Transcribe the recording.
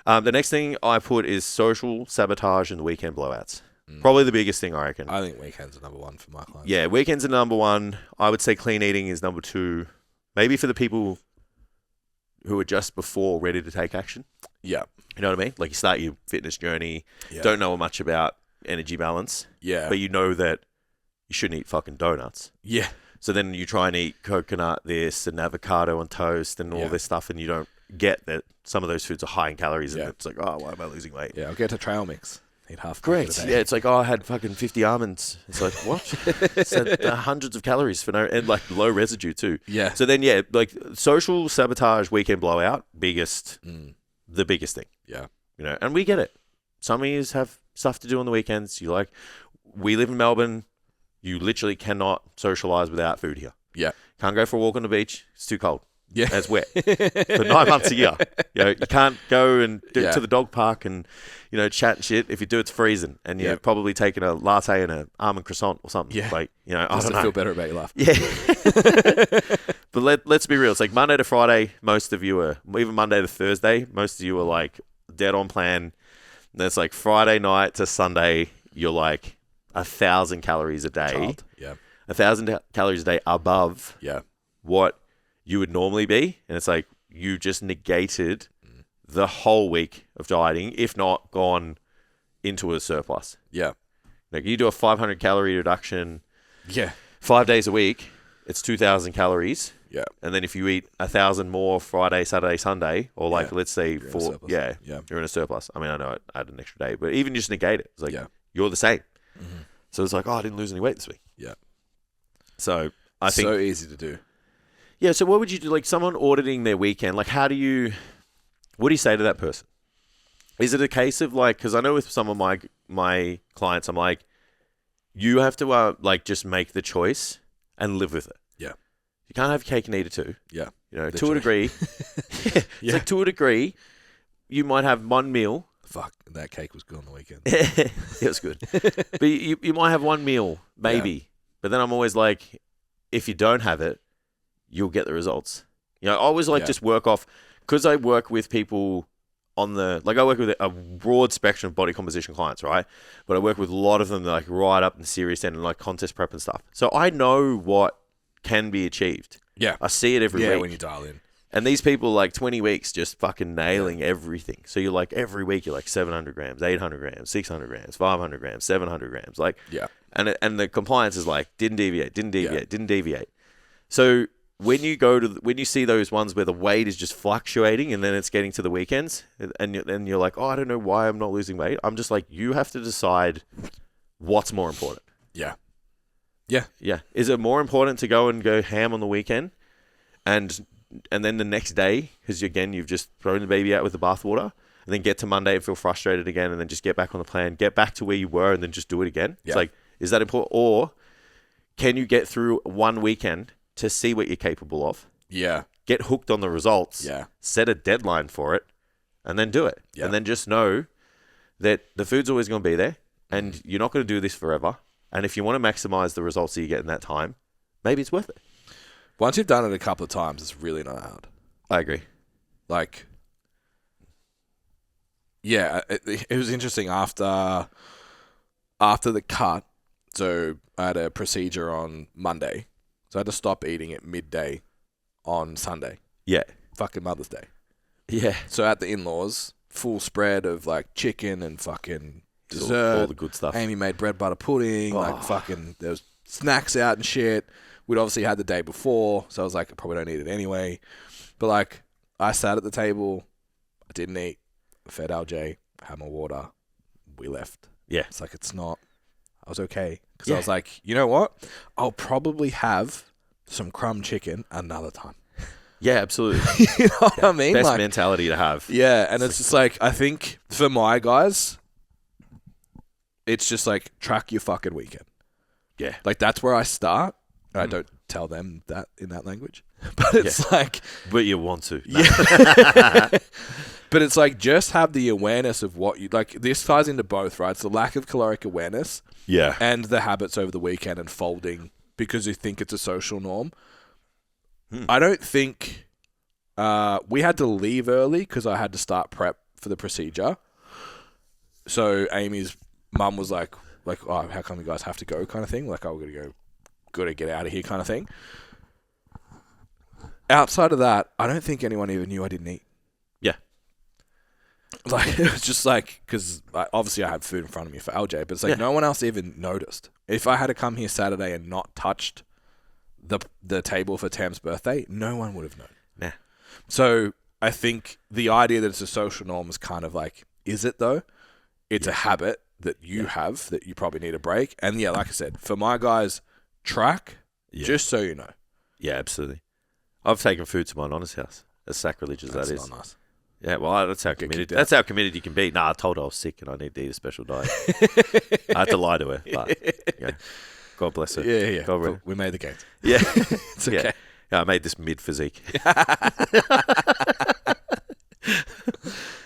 The next thing I put is social sabotage and the weekend blowouts. Probably the biggest thing, I reckon. I think weekends are number one for my clients. Yeah, weekends are number one. I would say clean eating is number two. Maybe for the people who are just before ready to take action. Yeah. You know what I mean? Like you start your fitness journey, Yeah. don't know much about energy balance, Yeah. but you know that you shouldn't eat fucking donuts. Yeah. So then you try and eat coconut this and avocado on toast and all this stuff, and you don't get that some of those foods are high in calories, and it's like, oh, why am I losing weight? Yeah, I'll get to trail mix. Eat half. Correct. Yeah, it's like, oh, I had fucking 50 almonds. It's like, what? So hundreds of calories for no, and like low residue too. Yeah. So then, yeah, like social sabotage, weekend blowout, the biggest thing. Yeah. You know, and we get it. Some of you have stuff to do on the weekends. We live in Melbourne. You literally cannot socialize without food here. Yeah. Can't go for a walk on the beach. It's too cold. Yeah. And it's wet for 9 months a year. You know, you can't go and to the dog park and, you know, chat and shit. If you do, it's freezing. And you're probably taking a latte and an almond croissant or something. Yeah. Like, you know, Just I don't to know. feel better about your life. Yeah. But let's be real. It's like Monday to Friday, most of you are, even Monday to Thursday, most of you are like dead on plan. Then it's like Friday night to Sunday, you're like 1,000 calories a day. Child. Yeah. 1,000 calories a day above what you would normally be. And it's like you just negated the whole week of dieting, if not gone into a surplus. Yeah. Like you do a 500 calorie reduction 5 days a week, it's 2,000 calories. Yeah. And then if you eat 1,000 more Friday, Saturday, Sunday, or like let's say You're you're in a surplus. I mean, I know I had an extra day, but even just negate it. It's like you're the same. Mm-hmm. So it's like, oh, I didn't lose any weight this week. Yeah. So I think so easy to do. Yeah. So what would you do? Like someone auditing their weekend, like what do you say to that person? Is it a case of like, because I know with some of my clients, I'm like, you have to like just make the choice and live with it. Yeah. You can't have cake and eat it too. Yeah. You know, to a degree. It's like to a degree, you might have one meal. Fuck, that cake was good on the weekend. It was good. But you might have one meal, maybe. Yeah. But then I'm always like, if you don't have it, you'll get the results. You know, I always like just work off, because I work with people I work with a broad spectrum of body composition clients, right? But I work with a lot of them like right up in the serious end and like contest prep and stuff. So I know what can be achieved. Yeah. I see it every week. Yeah, when you dial in. And these people like 20 weeks just fucking nailing everything. So you're like, every week you're like 700 grams, 800 grams, 600 grams, 500 grams, 700 grams. Like, and the compliance is like, didn't deviate. So when you see those ones where the weight is just fluctuating and then it's getting to the weekends and then you're like, oh, I don't know why I'm not losing weight. I'm just like, you have to decide what's more important. Yeah. Yeah. Yeah. Is it more important to go ham on the weekend and then the next day, because again, you've just thrown the baby out with the bathwater, and then get to Monday and feel frustrated again, and then just get back on the plan, get back to where you were, and then just do it again? Yeah. It's like, is that important? Or can you get through one weekend to see what you're capable of? Yeah. Get hooked on the results. Yeah. Set a deadline for it, and then do it. Yeah. And then just know that the food's always going to be there, and you're not going to do this forever. And if you want to maximize the results that you get in that time, maybe it's worth it. Once you've done it a couple of times, it's really not hard. I agree. Like, yeah, it was interesting after the cut. So I had a procedure on Monday. So I had to stop eating at midday on Sunday. Yeah. Fucking Mother's Day. Yeah. So at the in-laws, full spread of like chicken and fucking dessert. All the good stuff. Amy made bread butter pudding. Like fucking, there was snacks out and shit. We'd obviously had the day before, so I was like, I probably don't need it anyway. But like, I sat at the table, I didn't eat, fed LJ, had my water, we left. Yeah. It's like, it's not, I was okay. Because I was like, you know what? I'll probably have some crumb chicken another time. Yeah, absolutely. You know what I mean? Best like, mentality to have. Yeah, and it's just like, I think for my guys, it's just like, track your fucking weekend. Yeah. Like, that's where I start. I don't tell them that in that language, but it's like, but you want to, yeah. But it's like, just have the awareness of what you like. This ties into both, right? It's the lack of caloric awareness, and the habits over the weekend and folding because you think it's a social norm. I don't think we had to leave early because I had to start prep for the procedure. So Amy's mum was like, oh, how come you guys have to go kind of thing? Like, oh, gotta get out of here kind of thing. Outside of that, I don't think anyone even knew I didn't eat. Yeah. Like, it was just like, because obviously I had food in front of me for LJ, but it's like no one else even noticed. If I had to come here Saturday and not touched the table for Tam's birthday, no one would have known. Nah. So I think the idea that it's a social norm is kind of like, is it though? It's a habit that you have that you probably need a break. And yeah, like I said, for my guys, track, just so you know. Yeah, absolutely. I've taken food to my nonna's house, as sacrilegious as that is. That's not nice. Yeah, well, that's how committed. That's how committed you can be. Nah, I told her I was sick and I need to eat a special diet. I had to lie to her, but God bless her. Yeah. God we made the gains. Yeah, it's okay. Yeah, I made this mid physique.